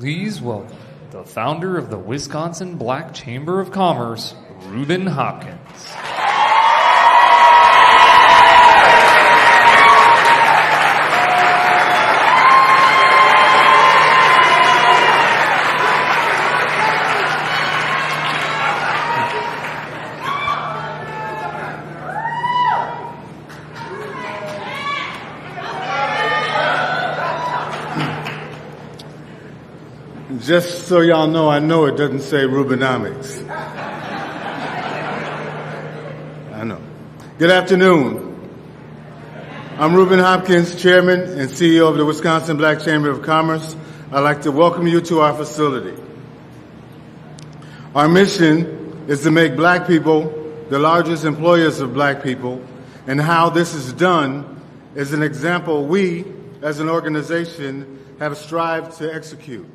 Please welcome the founder of the Wisconsin Black Chamber of Commerce, Reuben Hopkins. Just so y'all know, I know it doesn't say Rubenomics. I know. Good afternoon. I'm Reuben Hopkins, Chairman and CEO of the Wisconsin Black Chamber of Commerce. I'd like to welcome you to our facility. Our mission is to make black people the largest employers of black people, and how this is done is an example we, as an organization, have strived to execute.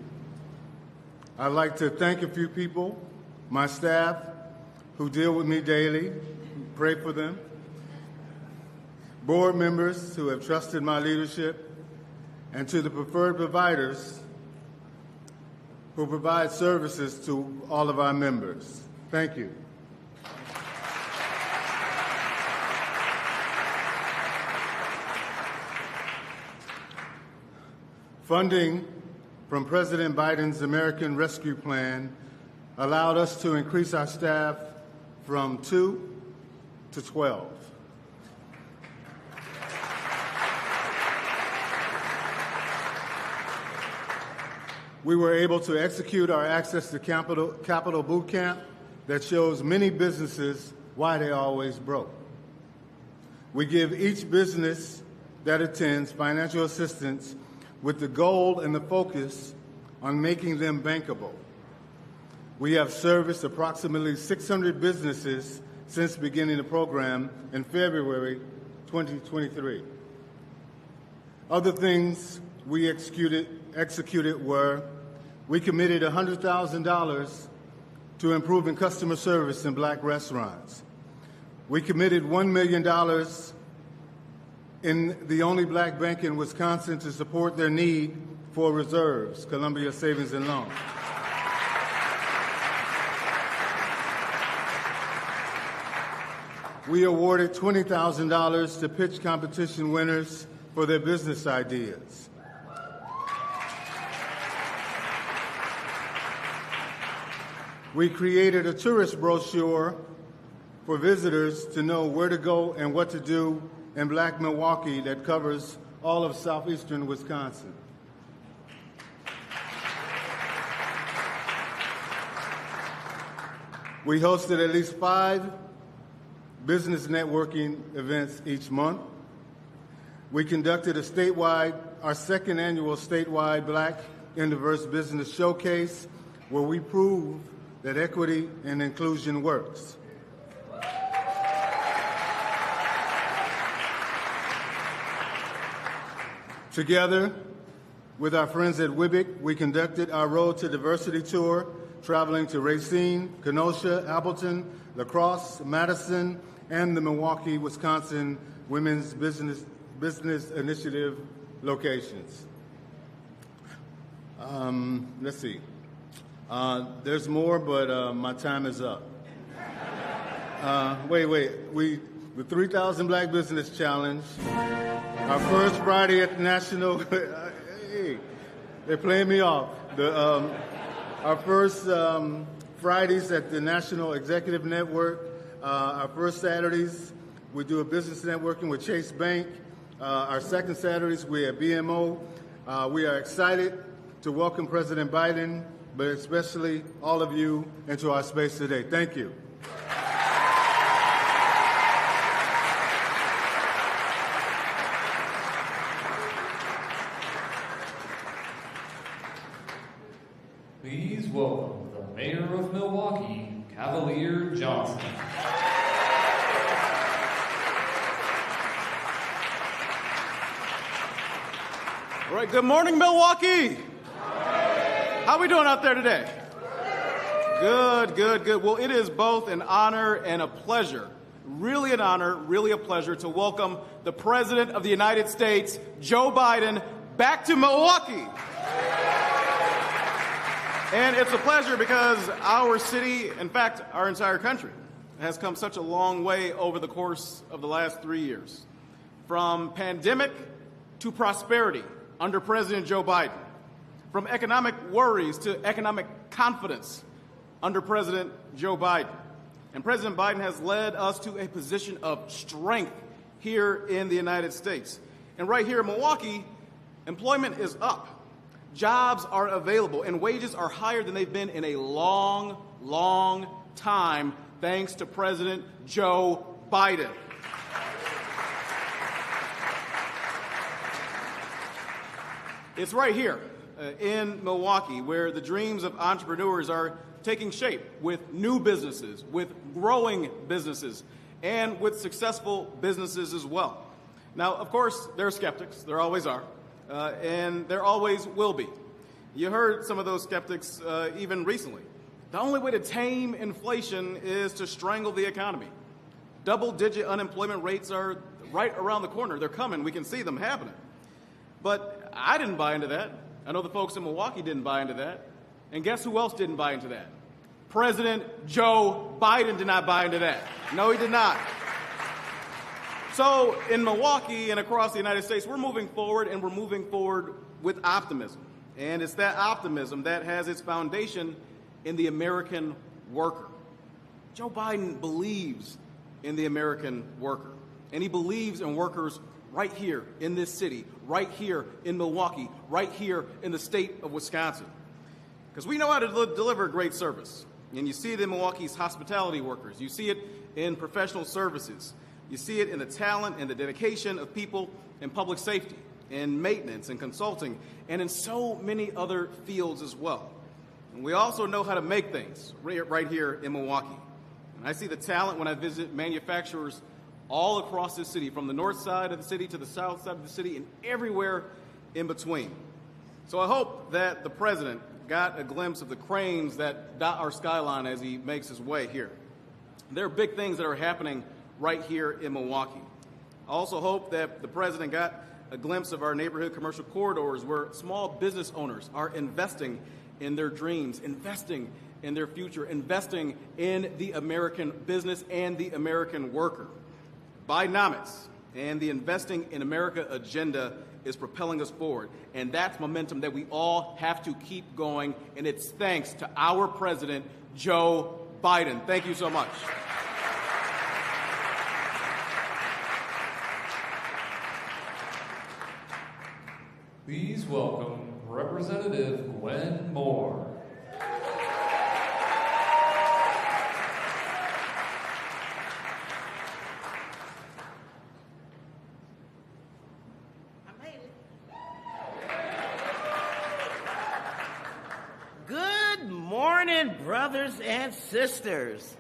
I'd like to thank a few people, my staff, who deal with me daily, pray for them, board members who have trusted my leadership, and to the preferred providers who provide services to all of our members. Thank you. Funding from President Biden's American Rescue Plan allowed us to increase our staff from 2 to 12. We were able to execute our Access to Capital Boot Camp that shows many businesses why they always broke. We give each business that attends financial assistance with the goal and the focus on making them bankable. We have serviced approximately 600 businesses since beginning the program in February 2023. Other things we executed were, we committed $100,000 to improving customer service in black restaurants. We committed $1 million in the only black bank in Wisconsin to support their need for reserves, Columbia Savings and Loan. We awarded $20,000 to pitch competition winners for their business ideas. We created a tourist brochure for visitors to know where to go and what to do in Black Milwaukee that covers all of southeastern Wisconsin. We hosted at least 5 business networking events each month. We conducted our second annual statewide Black and Diverse Business Showcase, where we proved that equity and inclusion works. Together with our friends at WIBIC, we conducted our Road to Diversity tour, traveling to Racine, Kenosha, Appleton, La Crosse, Madison, and the Milwaukee, Wisconsin Women's Business Initiative locations. Let's see. There's more, but my time is up. The 3,000 Black Business Challenge, our first Friday at the National, hey, they're playing me off. Our first Fridays at the National Executive Network, our first Saturdays, we do a business networking with Chase Bank. Our second Saturdays, we're at BMO. We are excited to welcome President Biden, but especially all of you into our space today. Thank you. Please welcome the Mayor of Milwaukee, Cavalier Johnson. All right, good morning, Milwaukee. How we doing out there today? Good. Well, it is both an honor and a pleasure, really an honor, really a pleasure to welcome the President of the United States, Joe Biden, back to Milwaukee. And it's a pleasure because our city, in fact, our entire country, has come such a long way over the course of the last 3 years. From pandemic to prosperity under President Joe Biden. From economic worries to economic confidence under President Joe Biden. And President Biden has led us to a position of strength here in the United States. And right here in Milwaukee, employment is up. Jobs are available, and wages are higher than they've been in a long, long time, thanks to President Joe Biden. It's right here in Milwaukee where the dreams of entrepreneurs are taking shape with new businesses, with growing businesses, and with successful businesses as well. Now, of course, there are skeptics. There always are. And there always will be. You heard some of those skeptics even recently. The only way to tame inflation is to strangle the economy. Double-digit unemployment rates are right around the corner. They're coming. We can see them happening. But I didn't buy into that. I know the folks in Milwaukee didn't buy into that. And guess who else didn't buy into that? President Joe Biden did not buy into that. No, he did not. So in Milwaukee and across the United States, we're moving forward, and we're moving forward with optimism. And it's that optimism that has its foundation in the American worker. Joe Biden believes in the American worker, and he believes in workers right here in this city, right here in Milwaukee, right here in the state of Wisconsin. Because we know how to deliver great service. And you see it in Milwaukee's hospitality workers. You see it in professional services. You see it in the talent and the dedication of people in public safety, in maintenance and consulting, and in so many other fields as well. And we also know how to make things right here in Milwaukee. And I see the talent when I visit manufacturers all across this city, from the north side of the city to the south side of the city and everywhere in between. So I hope that the president got a glimpse of the cranes that dot our skyline as he makes his way here. There are big things that are happening right here in Milwaukee. I also hope that the president got a glimpse of our neighborhood commercial corridors where small business owners are investing in their dreams, investing in their future, investing in the American business and the American worker. Bidenomics and the Investing in America agenda is propelling us forward, and that's momentum that we all have to keep going, and it's thanks to our president, Joe Biden. Thank you so much. Please welcome Representative Gwen Moore. Good morning, brothers and sisters.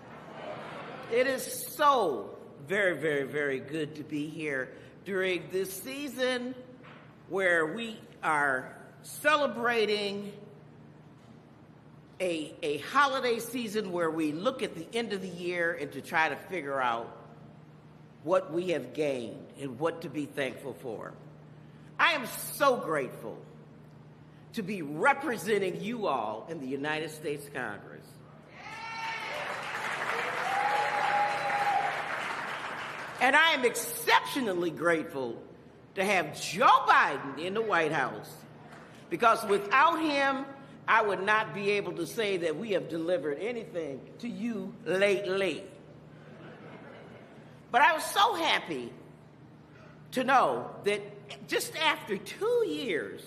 It is so very, very, very good to be here during this season where we are celebrating a holiday season where we look at the end of the year and to try to figure out what we have gained and what to be thankful for. I am so grateful to be representing you all in the United States Congress. And I am exceptionally grateful to have Joe Biden in the White House, because without him, I would not be able to say that we have delivered anything to you lately. But I was so happy to know that just after 2 years,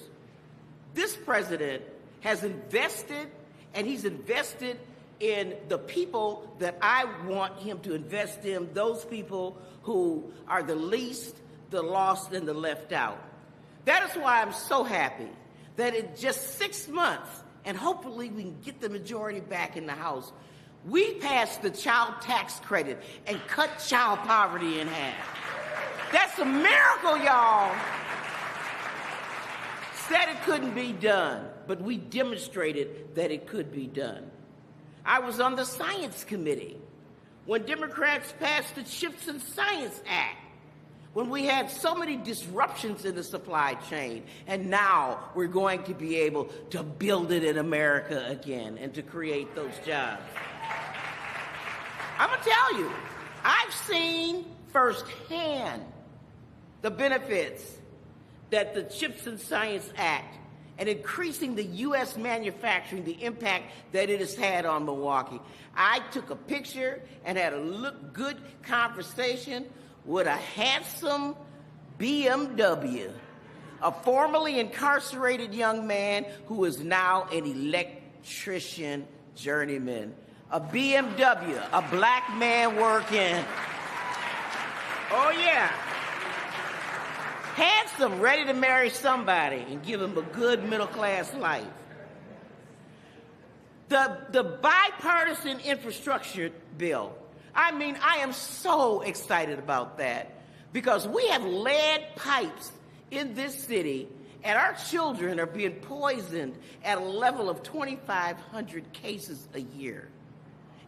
this president has invested, and he's invested in the people that I want him to invest in, those people who are the least, the lost, and the left out. That is why I'm so happy that in just 6 months, and hopefully we can get the majority back in the House, we passed the child tax credit and cut child poverty in half. That's a miracle, y'all. Said it couldn't be done, but we demonstrated that it could be done. I was on the Science Committee when Democrats passed the CHIPS and Science Act, when we had so many disruptions in the supply chain, and now we're going to be able to build it in America again and to create those jobs. I'm going to tell you, I've seen firsthand the benefits that the CHIPS and Science Act and increasing the U.S. manufacturing, the impact that it has had on Milwaukee. I took a picture and had a good conversation with a handsome BMW, a formerly incarcerated young man who is now an electrician journeyman. A BMW, a black man working. Oh, yeah. Handsome, ready to marry somebody and give him a good middle-class life. The bipartisan infrastructure bill, I mean, I am so excited about that because we have lead pipes in this city and our children are being poisoned at a level of 2,500 cases a year.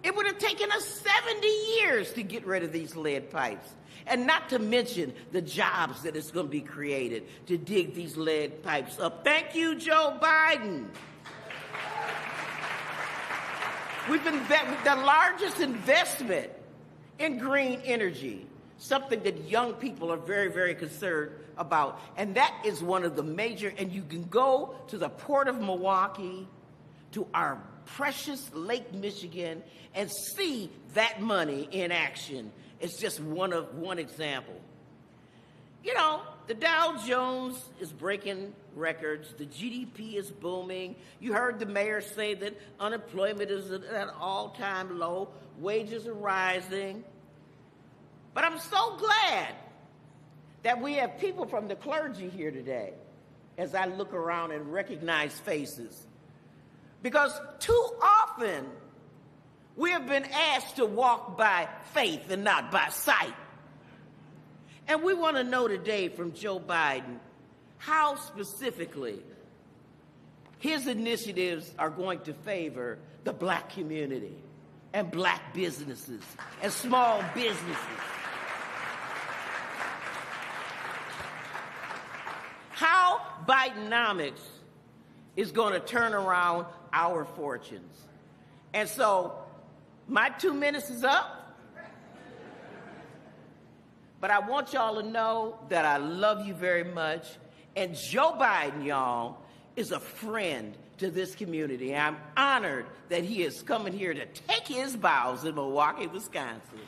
It would have taken us 70 years to get rid of these lead pipes. And not to mention the jobs that is going to be created to dig these lead pipes up. Thank you, Joe Biden. We've been the largest investment in green energy, something that young people are very, very concerned about. And that is one of the major, and you can go to the Port of Milwaukee, to our precious Lake Michigan, and see that money in action. It's just one example. You know, the Dow Jones is breaking records. The GDP is booming. You heard the mayor say that unemployment is at an all-time low. Wages are rising. But I'm so glad that we have people from the clergy here today as I look around and recognize faces. Because too often, we have been asked to walk by faith and not by sight. And we want to know today from Joe Biden how specifically his initiatives are going to favor the black community and black businesses and small businesses. How Bidenomics is going to turn around our fortunes. And so, my 2 minutes is up, but I want y'all to know that I love you very much, and Joe Biden, y'all, is a friend to this community. I'm honored that he is coming here to take his vows in Milwaukee, Wisconsin.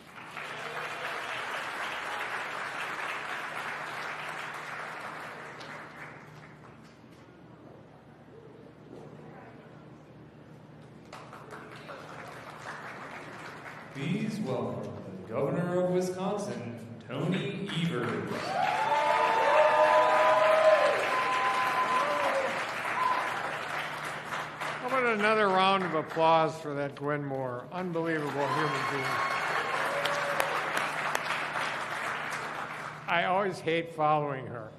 Please welcome the Governor of Wisconsin, Tony Evers. How about another round of applause for that Gwen Moore, unbelievable human being. I always hate following her,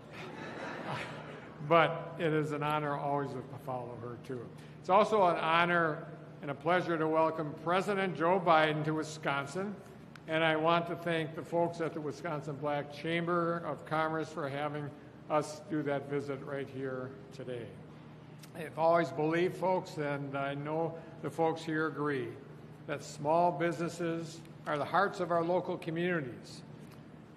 but it is an honor always to follow her too. It's also an honor and a pleasure to welcome President Joe Biden to Wisconsin. And I want to thank the folks at the Wisconsin Black Chamber of Commerce for having us do that visit right here today. I've always believed, folks, and I know the folks here agree, that small businesses are the hearts of our local communities.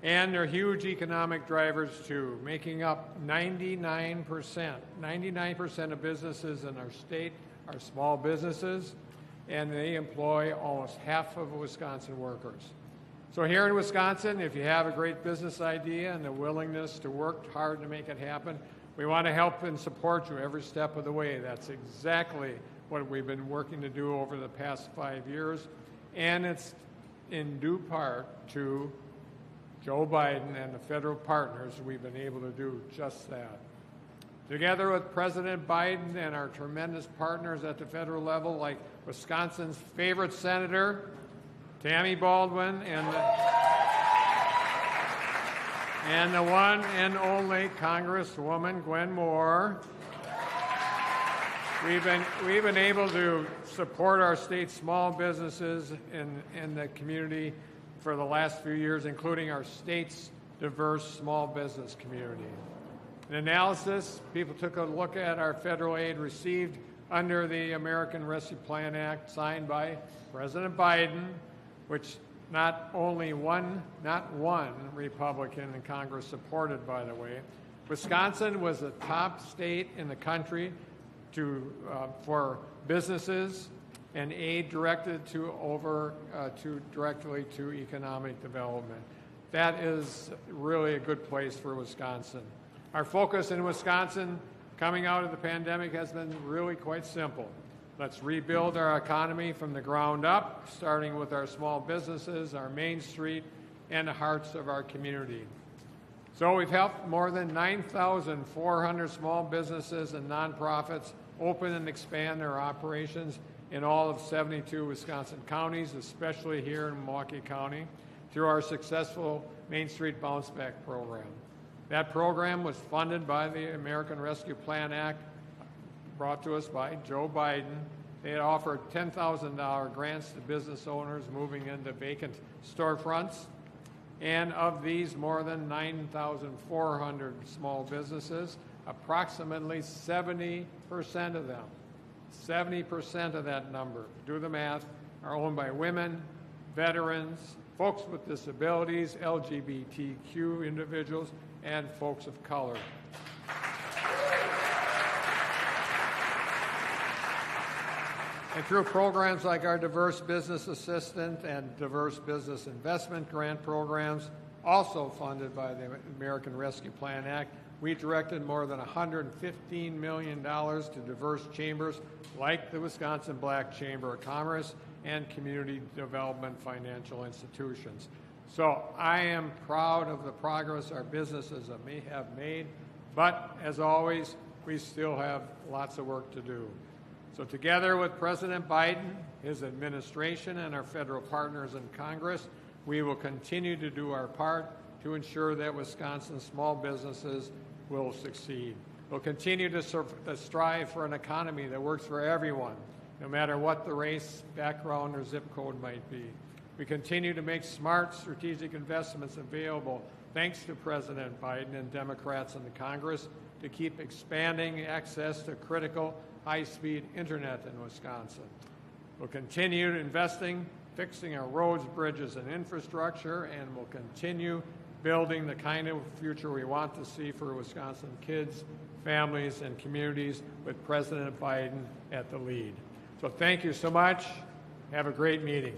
And they're huge economic drivers too, making up 99% of businesses in our state are small businesses, and they employ almost half of Wisconsin workers. So here in Wisconsin, if you have a great business idea and the willingness to work hard to make it happen, we want to help and support you every step of the way. That's exactly what we've been working to do over the past 5 years, and it's in due part to Joe Biden and the federal partners we've been able to do just that. Together with President Biden and our tremendous partners at the federal level, like Wisconsin's favorite senator, Tammy Baldwin, and the one and only Congresswoman Gwen Moore, we've been able to support our state's small businesses in the community for the last few years, including our state's diverse small business community. In analysis, people took a look at our federal aid received under the American Rescue Plan Act signed by President Biden, which not one Republican in Congress supported, by the way. Wisconsin was the top state in the country for businesses and aid directed directly to economic development. That is really a good place for Wisconsin. Our focus in Wisconsin coming out of the pandemic has been really quite simple. Let's rebuild our economy from the ground up, starting with our small businesses, our Main Street, and the hearts of our community. So we've helped more than 9,400 small businesses and nonprofits open and expand their operations in all of 72 Wisconsin counties, especially here in Milwaukee County, through our successful Main Street Bounce Back program. That program was funded by the American Rescue Plan Act, brought to us by Joe Biden. They had offered $10,000 grants to business owners moving into vacant storefronts. And of these more than 9,400 small businesses, approximately 70% of them, 70% of that number, do the math, are owned by women, veterans, folks with disabilities, LGBTQ individuals, and folks of color. And through programs like our Diverse Business Assistant and Diverse Business Investment Grant programs, also funded by the American Rescue Plan Act, we directed more than $115 million to diverse chambers like the Wisconsin Black Chamber of Commerce and community development financial institutions. So I am proud of the progress our businesses have made, but as always, we still have lots of work to do. So together with President Biden, his administration, and our federal partners in Congress, we will continue to do our part to ensure that Wisconsin's small businesses will succeed. We'll continue to strive for an economy that works for everyone, no matter what the race, background, or zip code might be. We continue to make smart, strategic investments available, thanks to President Biden and Democrats in the Congress, to keep expanding access to critical high-speed internet in Wisconsin. We'll continue investing, fixing our roads, bridges, and infrastructure, and we'll continue building the kind of future we want to see for Wisconsin kids, families, and communities with President Biden at the lead. So thank you so much. Have a great meeting.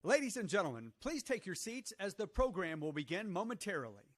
Ladies and gentlemen, please take your seats as the program will begin momentarily.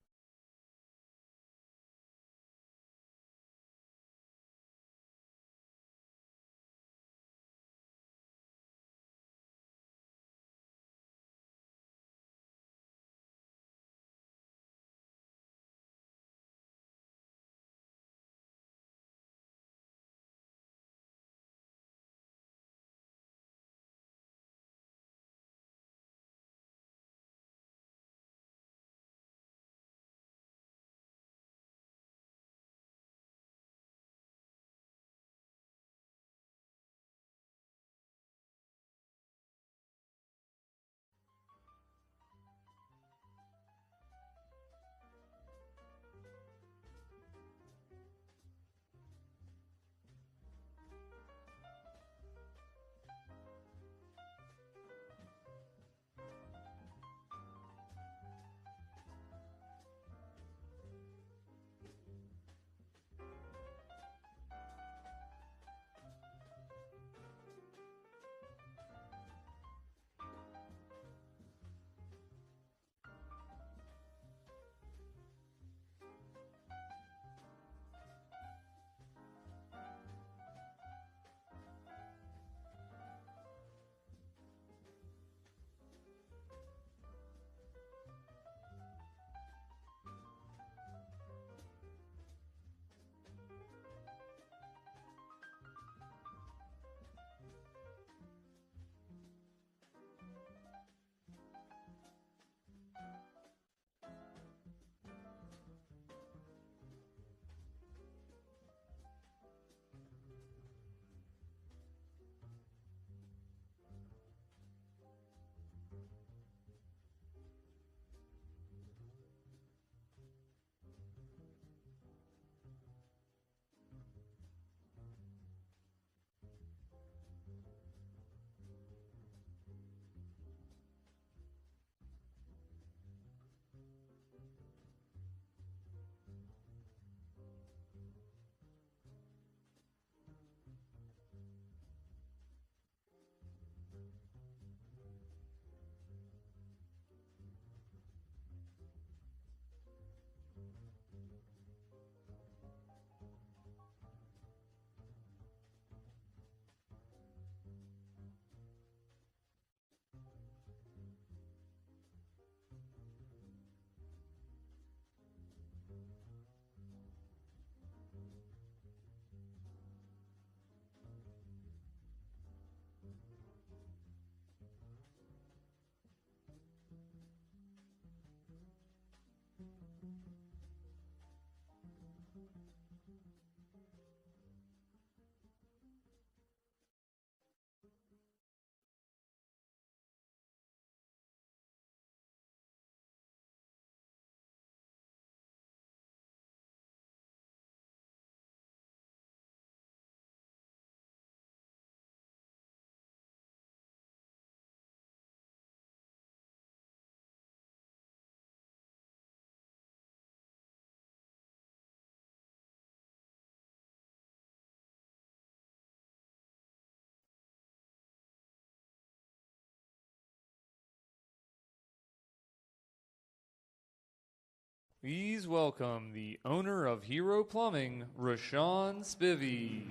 Please welcome the owner of Hero Plumbing, Rashawn Spivey.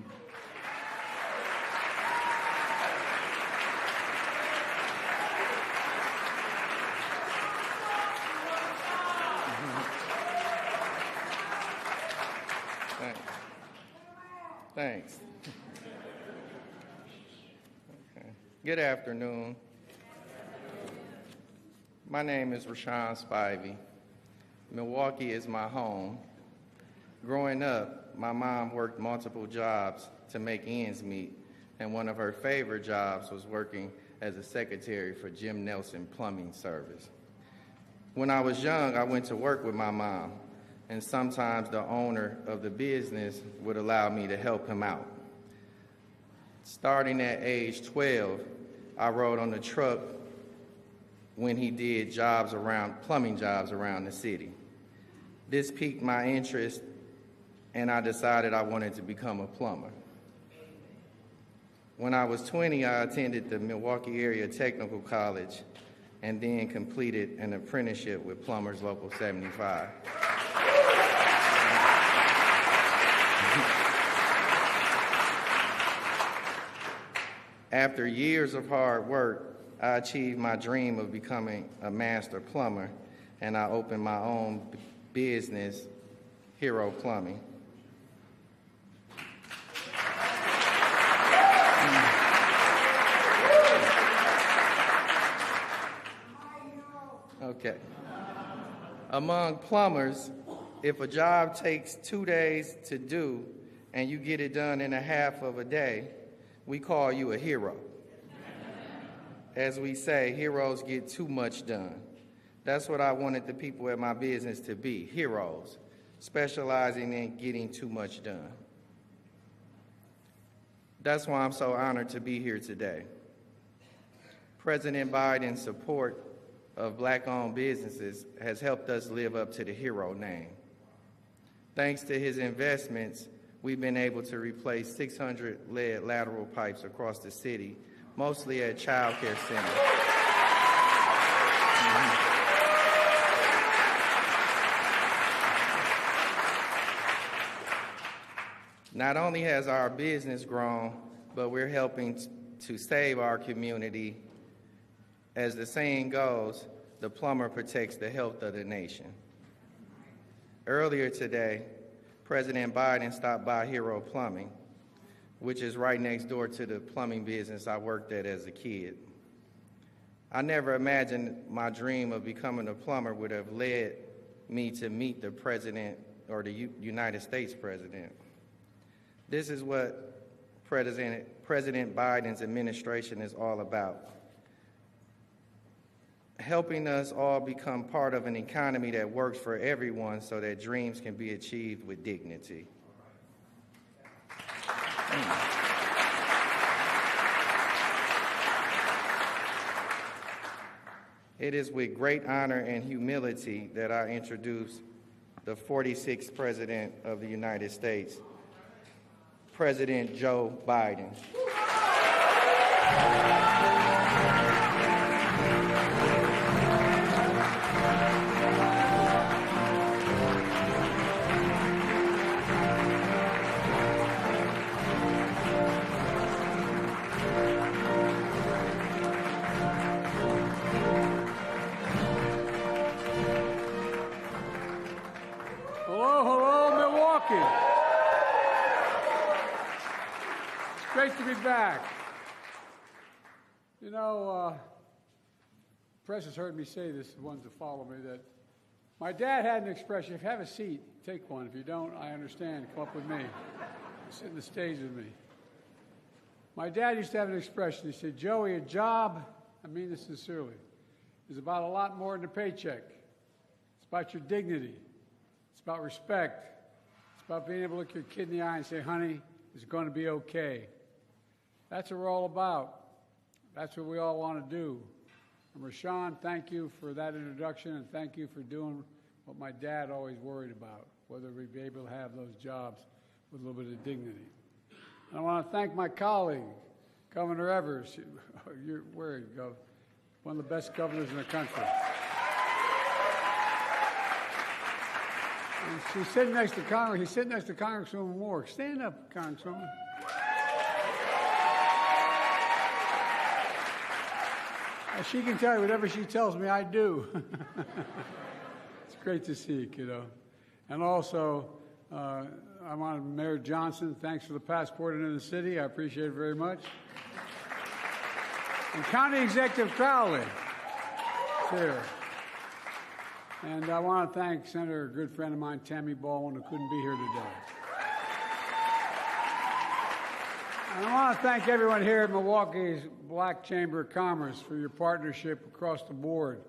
Thanks. Okay. Good afternoon. My name is Rashawn Spivey. Milwaukee is my home. Growing up, my mom worked multiple jobs to make ends meet, and one of her favorite jobs was working as a secretary for Jim Nelson Plumbing Service. When I was young, I went to work with my mom, and sometimes the owner of the business would allow me to help him out. Starting at age 12, I rode on the truck when he did plumbing jobs around the city. This piqued my interest, and I decided I wanted to become a plumber. When I was 20, I attended the Milwaukee Area Technical College and then completed an apprenticeship with Plumbers Local 75. After years of hard work, I achieved my dream of becoming a master plumber, and I opened my own business, Hero Plumbing. Okay. Among plumbers, if a job takes 2 days to do and you get it done in a half of a day, we call you a hero. As we say, heroes get too much done. That's what I wanted the people at my business to be, heroes, specializing in getting too much done. That's why I'm so honored to be here today. President Biden's support of black-owned businesses has helped us live up to the hero name. Thanks to his investments, we've been able to replace 600 lead lateral pipes across the city, mostly at child care centers. Not only has our business grown, but we're helping to save our community. As the saying goes, the plumber protects the health of the nation. Earlier today, President Biden stopped by Hero Plumbing, which is right next door to the plumbing business I worked at as a kid. I never imagined my dream of becoming a plumber would have led me to meet the president or the United States president. This is what President Biden's administration is all about. Helping us all become part of an economy that works for everyone so that dreams can be achieved with dignity. It is with great honor and humility that I introduce the 46th President of the United States, President Joe Biden. Hello, Milwaukee. It's great to be back. You know, press has heard me say this, the ones that follow me, that my dad had an expression: if you have a seat, take one. If you don't, I understand. Come up with me. Sit on the stage with me. My dad used to have an expression. He said, Joey, a job, I mean this sincerely, is about a lot more than a paycheck. It's about your dignity. It's about respect. It's about being able to look your kid in the eye and say, honey, it's going to be okay. That's what we're all about. That's what we all want to do. And Rashawn, thank you for that introduction, and thank you for doing what my dad always worried about, whether we'd be able to have those jobs with a little bit of dignity. And I want to thank my colleague, Governor Evers. Where are you, Gov? One of the best governors in the country. And she's sitting next to Congress. He's sitting next to Congresswoman Moore. Stand up, Congresswoman. And she can tell you whatever she tells me, I do. It's great to see you, kiddo. And also, I want Mayor Johnson, thanks for the passport into the city. I appreciate it very much. And County Executive Crowley, here. And I want to thank Senator, a good friend of mine, Tammy Baldwin, who couldn't be here today. And I want to thank everyone here at Milwaukee's Black Chamber of Commerce for your partnership across the board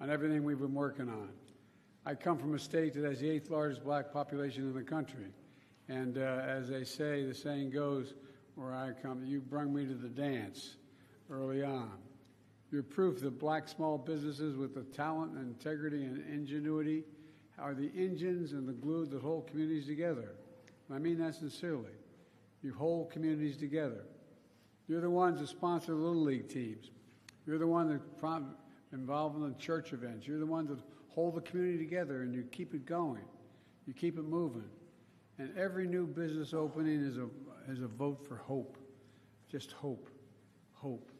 on everything we've been working on. I come from a state that has the 8th largest black population in the country. And as they say, the saying goes, where I come, you brung me to the dance early on. You're proof that black small businesses with the talent and integrity and ingenuity are the engines and the glue that hold communities together. And I mean that sincerely. You hold communities together. You're the ones that sponsor Little League teams. You're the one that involved in the church events. You're the ones that hold the community together, and you keep it going. You keep it moving. And every new business opening is a vote for hope. Just hope. Hope.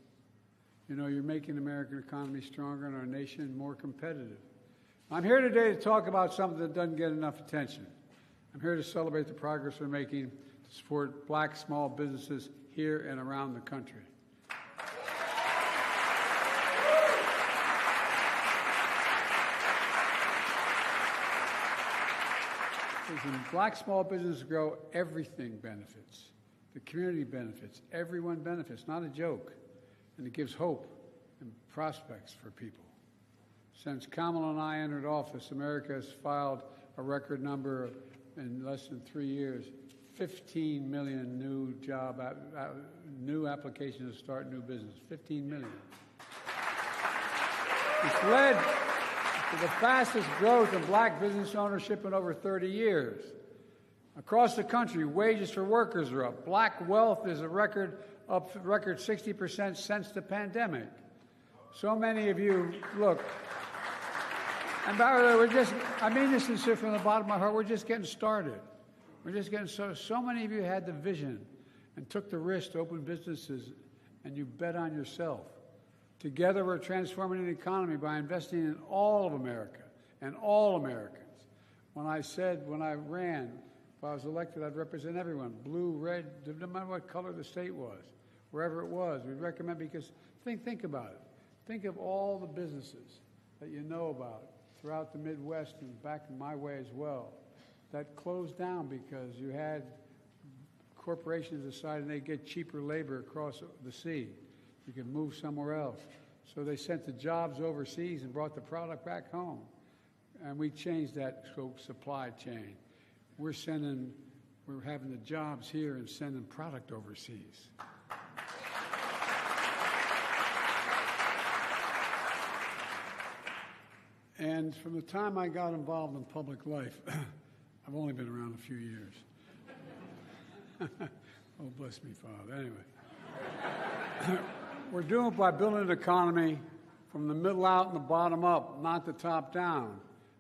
You know, you're making the American economy stronger and our nation more competitive. I'm here today to talk about something that doesn't get enough attention. I'm here to celebrate the progress we're making to support black small businesses here and around the country. When black small businesses grow, everything benefits. The community benefits. Everyone benefits. Not a joke. And it gives hope and prospects for people. Since Kamala and I entered office, America has filed a record number in less than 3 years, 15 million new applications to start new business. 15 million. It's led to the fastest growth in black business ownership in over 30 years. Across the country, wages for workers are up. Black wealth is up record 60% since the pandemic. So many of you, look, and by the way, I mean this sincerely from the bottom of my heart, we're just getting started. We're just getting started. So many of you had the vision and took the risk to open businesses, and you bet on yourself. Together, we're transforming the economy by investing in all of America and all Americans. When I ran, if I was elected, I'd represent everyone, blue, red, no matter what color the state was, wherever it was. We'd recommend, because think about it. Think of all the businesses that you know about throughout the Midwest and back my way as well that closed down because you had corporations deciding they'd get cheaper labor across the sea. You could move somewhere else. So they sent the jobs overseas and brought the product back home. And we changed that supply chain. We're having the jobs here and sending product overseas. And from the time I got involved in public life, I've only been around a few years. Oh, bless me, Father. Anyway. We're doing it by building an economy from the middle out and the bottom up, not the top down.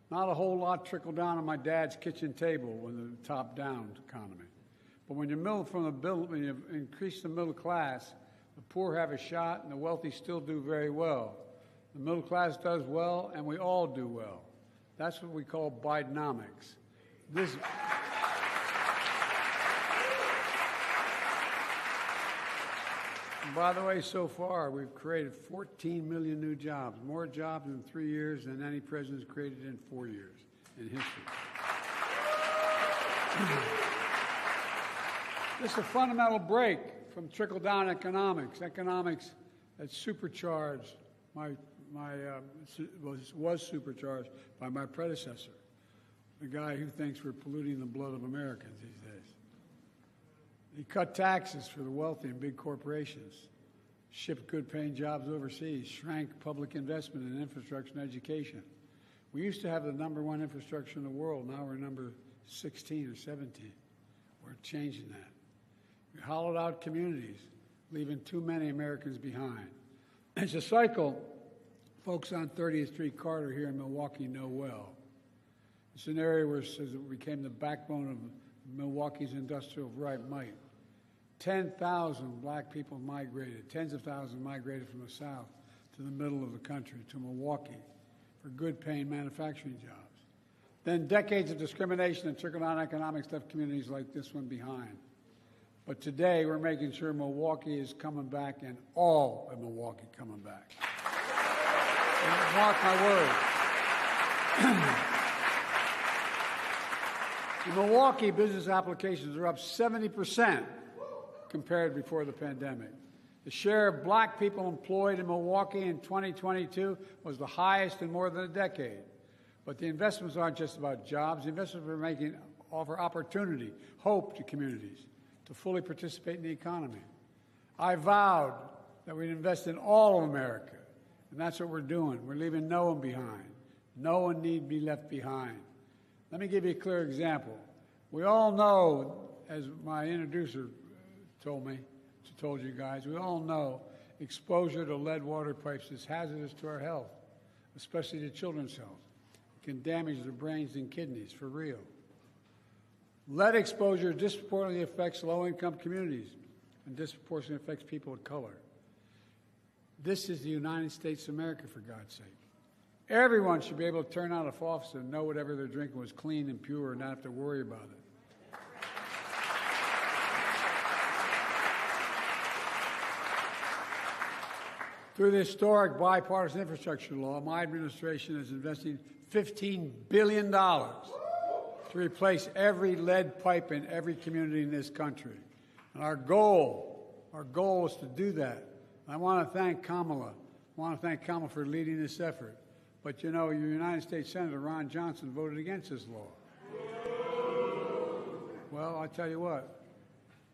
Not a whole lot trickle down on my dad's kitchen table when the top down economy. But when when you increase the middle class, the poor have a shot and the wealthy still do very well. The middle class does well and we all do well. That's what we call Bidenomics. And by the way, so far, we've created 14 million new jobs, more jobs in 3 years than any president's created in 4 years in history. This is a fundamental break from trickle-down economics. Economics that supercharged was supercharged by my predecessor, the guy who thinks we're polluting the blood of Americans these days. He cut taxes for the wealthy and big corporations, shipped good-paying jobs overseas, shrank public investment in infrastructure and education. We used to have the #1 infrastructure in the world. Now we're number 16 or 17. We're changing that. We hollowed out communities, leaving too many Americans behind. It's a cycle folks on 30th Street Carter here in Milwaukee know well. It's an area where it became the backbone of Milwaukee's industrial might. 10,000 black people migrated, tens of thousands migrated from the south to the middle of the country, to Milwaukee, for good-paying manufacturing jobs. Then decades of discrimination and trickle-down economics left communities like this one behind. But today, we're making sure Milwaukee is coming back and all of Milwaukee coming back. And mark my words. In Milwaukee, business applications are up 70% compared before the pandemic. The share of black people employed in Milwaukee in 2022 was the highest in more than a decade. But the investments aren't just about jobs. The investments we're making offer opportunity, hope to communities to fully participate in the economy. I vowed that we'd invest in all of America, and that's what we're doing. We're leaving no one behind. No one need be left behind. Let me give you a clear example. We all know, as my introducer told you guys, we all know exposure to lead water pipes is hazardous to our health, especially to children's health. It can damage their brains and kidneys, for real. Lead exposure disproportionately affects low-income communities and disproportionately affects people of color. This is the United States of America, for God's sake. Everyone should be able to turn on a faucet and know whatever they're drinking was clean and pure and not have to worry about it. Through the historic bipartisan infrastructure law, my administration is investing $15 billion to replace every lead pipe in every community in this country. And our goal is to do that. I want to thank Kamala. I want to thank Kamala for leading this effort. But you know, your United States Senator Ron Johnson voted against this law. Well, I tell you what,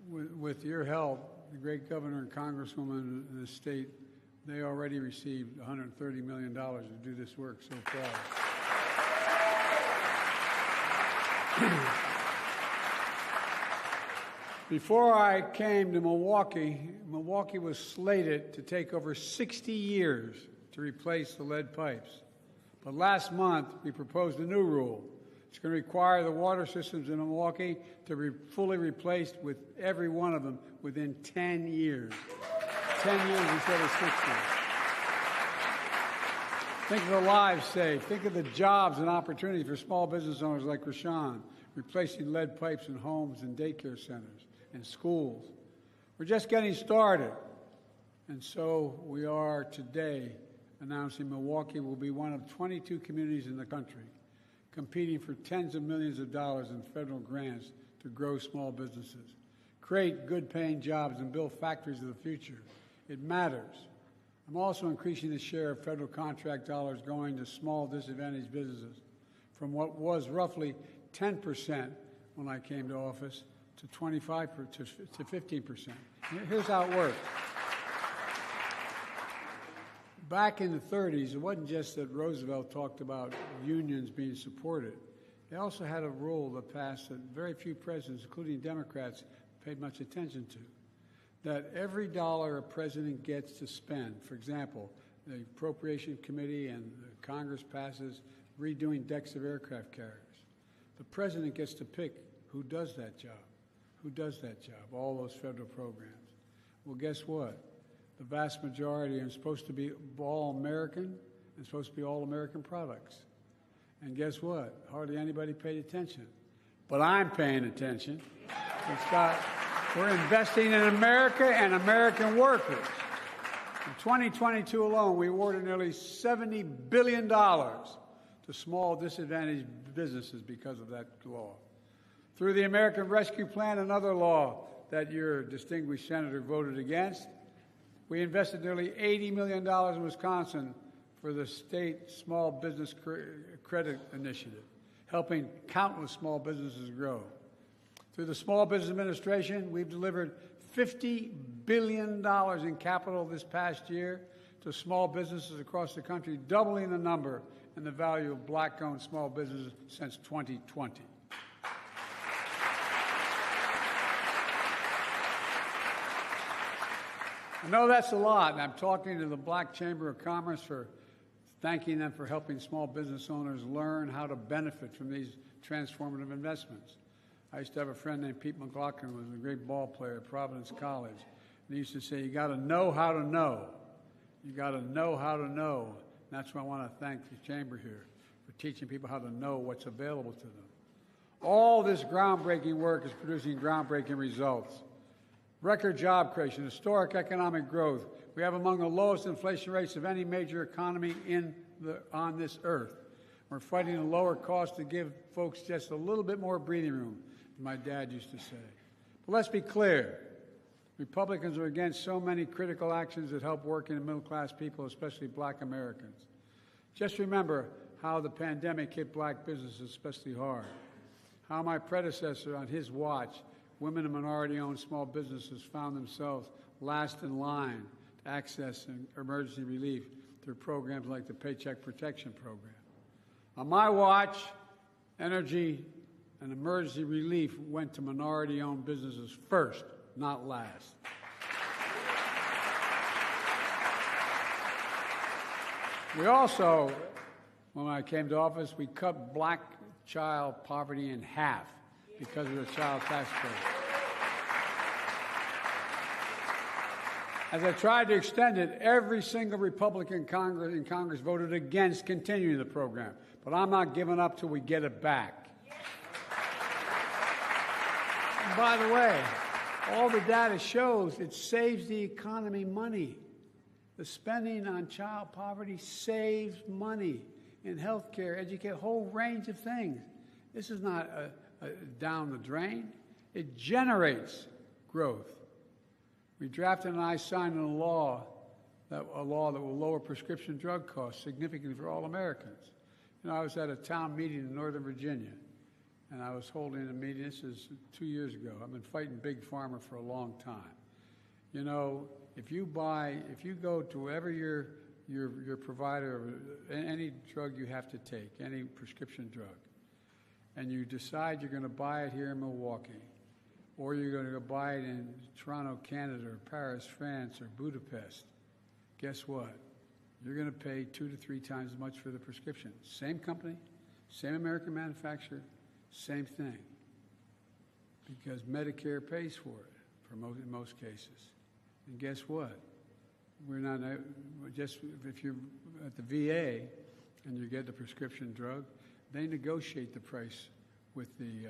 with your help, the great governor and congresswoman in the state, they already received $130 million to do this work so far. Before I came to Milwaukee, Milwaukee was slated to take over 60 years to replace the lead pipes. But last month, we proposed a new rule. It's going to require the water systems in Milwaukee to be fully replaced with every one of them within 10 years. 10 years instead of 60. Think of the lives saved. Think of the jobs and opportunity for small business owners like Rashawn, replacing lead pipes in homes and daycare centers and schools. We're just getting started. And so we are today announcing Milwaukee will be one of 22 communities in the country competing for tens of millions of dollars in federal grants to grow small businesses, create good-paying jobs, and build factories of the future. It matters. I'm also increasing the share of federal contract dollars going to small disadvantaged businesses from what was roughly 10% when I came to office to 25% to 15%. Here's how it works. Back in the 30s, it wasn't just that Roosevelt talked about unions being supported. They also had a rule that passed that very few presidents, including Democrats, paid much attention to. That every dollar a president gets to spend, for example, the Appropriation Committee and the Congress passes redoing decks of aircraft carriers. The president gets to pick who does that job. Who does that job? All those federal programs. Well, guess what? The vast majority are supposed to be all American and supposed to be all American products. And guess what? Hardly anybody paid attention. But I'm paying attention. We're investing in America and American workers. In 2022 alone, we awarded nearly $70 billion to small disadvantaged businesses because of that law. Through the American Rescue Plan, another law that your distinguished senator voted against, we invested nearly $80 million in Wisconsin for the state Small Business Credit Initiative, helping countless small businesses grow. Through the Small Business Administration, we've delivered $50 billion in capital this past year to small businesses across the country, doubling the number and the value of black-owned small businesses since 2020. I know that's a lot, and I'm talking to the Black Chamber of Commerce for thanking them for helping small business owners learn how to benefit from these transformative investments. I used to have a friend named Pete McLaughlin, who was a great ball player at Providence College, and he used to say, you got to know how to know. You got to know how to know. And that's why I want to thank the Chamber here for teaching people how to know what's available to them. All this groundbreaking work is producing groundbreaking results. Record job creation, historic economic growth. We have among the lowest inflation rates of any major economy on this earth. We're fighting a lower cost to give folks just a little bit more breathing room, as my dad used to say. But let's be clear. Republicans are against so many critical actions that help working and middle-class people, especially black Americans. Just remember how the pandemic hit black businesses especially hard, how my predecessor on his watch, women and minority-owned small businesses found themselves last in line to access emergency relief through programs like the Paycheck Protection Program. On my watch, energy and emergency relief went to minority-owned businesses first, not last. We also, when I came to office, we cut black child poverty in half because of the child tax credit. As I tried to extend it, every single Republican in Congress voted against continuing the program. But I'm not giving up till we get it back. And by the way, all the data shows it saves the economy money. The spending on child poverty saves money in health care, education, a whole range of things. This is not down the drain. It generates growth. We drafted and I signed a law that will lower prescription drug costs significantly for all Americans. You know, I was at a town meeting in Northern Virginia, and I was holding a meeting. This is 2 years ago. I've been fighting Big Pharma for a long time. You know, if you go to wherever your provider of any drug you have to take, any prescription drug, and you decide you're going to buy it here in Milwaukee, or you're going to go buy it in Toronto, Canada, or Paris, France, or Budapest, guess what? You're going to pay 2 to 3 times as much for the prescription. Same company, same American manufacturer, same thing. Because Medicare pays for it in most cases. And guess what? We're not just if you're at the VA and you get the prescription drug, they negotiate the price with the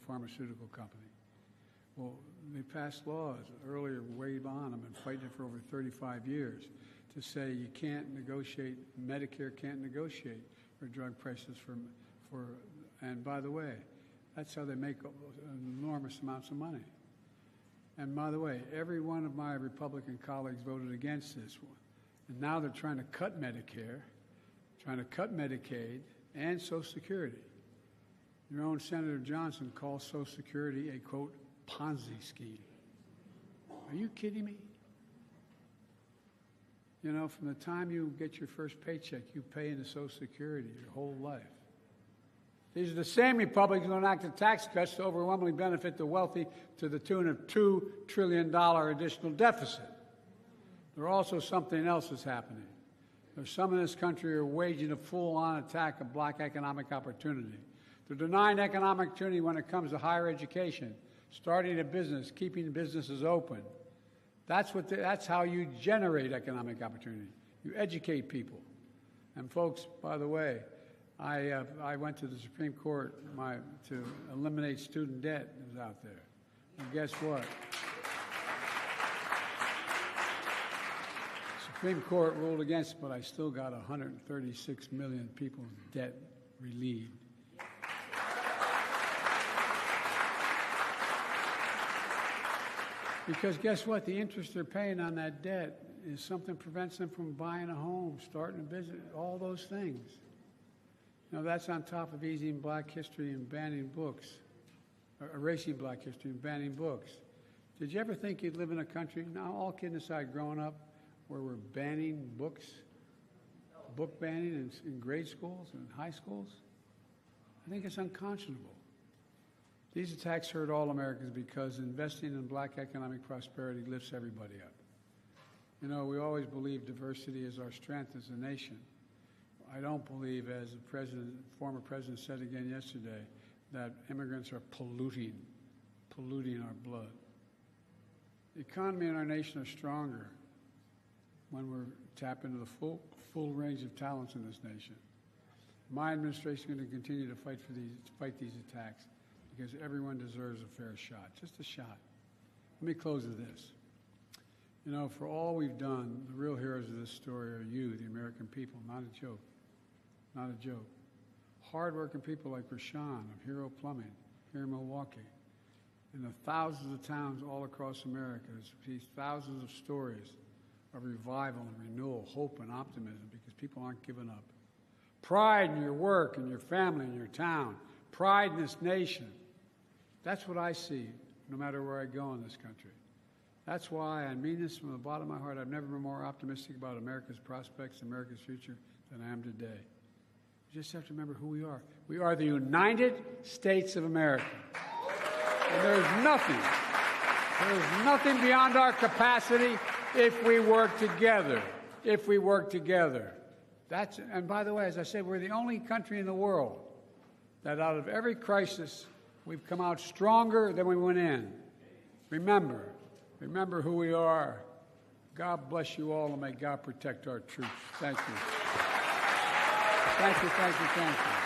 pharmaceutical company. Well, they passed laws earlier, way on. I've been fighting it for over 35 years to say you can't negotiate. Medicare can't negotiate for drug prices for. And by the way, that's how they make enormous amounts of money. And by the way, every one of my Republican colleagues voted against this one. And now they're trying to cut Medicare, trying to cut Medicaid, and Social Security. Your own Senator Johnson calls Social Security a, quote, Ponzi scheme. Are you kidding me? You know, from the time you get your first paycheck, you pay into Social Security your whole life. These are the same Republicans who enacted tax cuts to overwhelmingly benefit the wealthy to the tune of $2 trillion additional deficit. There's also something else that's happening. There's some in this country who are waging a full-on attack of black economic opportunity. They're denying economic opportunity when it comes to higher education, starting a business, keeping businesses open. That's how you generate economic opportunity. You educate people. And folks, by the way, I went to the Supreme Court to eliminate student debt that was out there. And guess what? Supreme Court ruled against it, but I still got 136 million people's debt relieved. Because guess what? The interest they're paying on that debt is something that prevents them from buying a home, starting a business, all those things. You know, that's on top of easing black history and banning books, or erasing black history and banning books. Did you ever think you'd live in a country, now all kidding aside, growing up, where we're banning books, book banning in grade schools and high schools? I think it's unconscionable. These attacks hurt all Americans because investing in black economic prosperity lifts everybody up. You know, we always believe diversity is our strength as a nation. I don't believe, as the former president said again yesterday, that immigrants are polluting our blood. The economy and our nation are stronger when we're tapping into the full range of talents in this nation. My administration is going to continue to fight these attacks because everyone deserves a fair shot, just a shot. Let me close with this. You know, for all we've done, the real heroes of this story are you, the American people, not a joke. Not a joke. Hard-working people like Rashawn of Hero Plumbing here in Milwaukee, and the thousands of towns all across America, these thousands of stories of revival and renewal, hope and optimism because people aren't giving up. pride in your work and your family and your town, pride in this nation. That's what I see no matter where I go in this country. That's why I mean this from the bottom of my heart. I've never been more optimistic about America's prospects, America's future than I am today. You just have to remember who we are. We are the United States of America. And there's nothing beyond our capacity if we work together. If we work together. And by the way, as I said, we're the only country in the world that out of every crisis, we've come out stronger than we went in. Remember who we are. God bless you all, and may God protect our troops. Thank you. Thank you, thank you, thank you.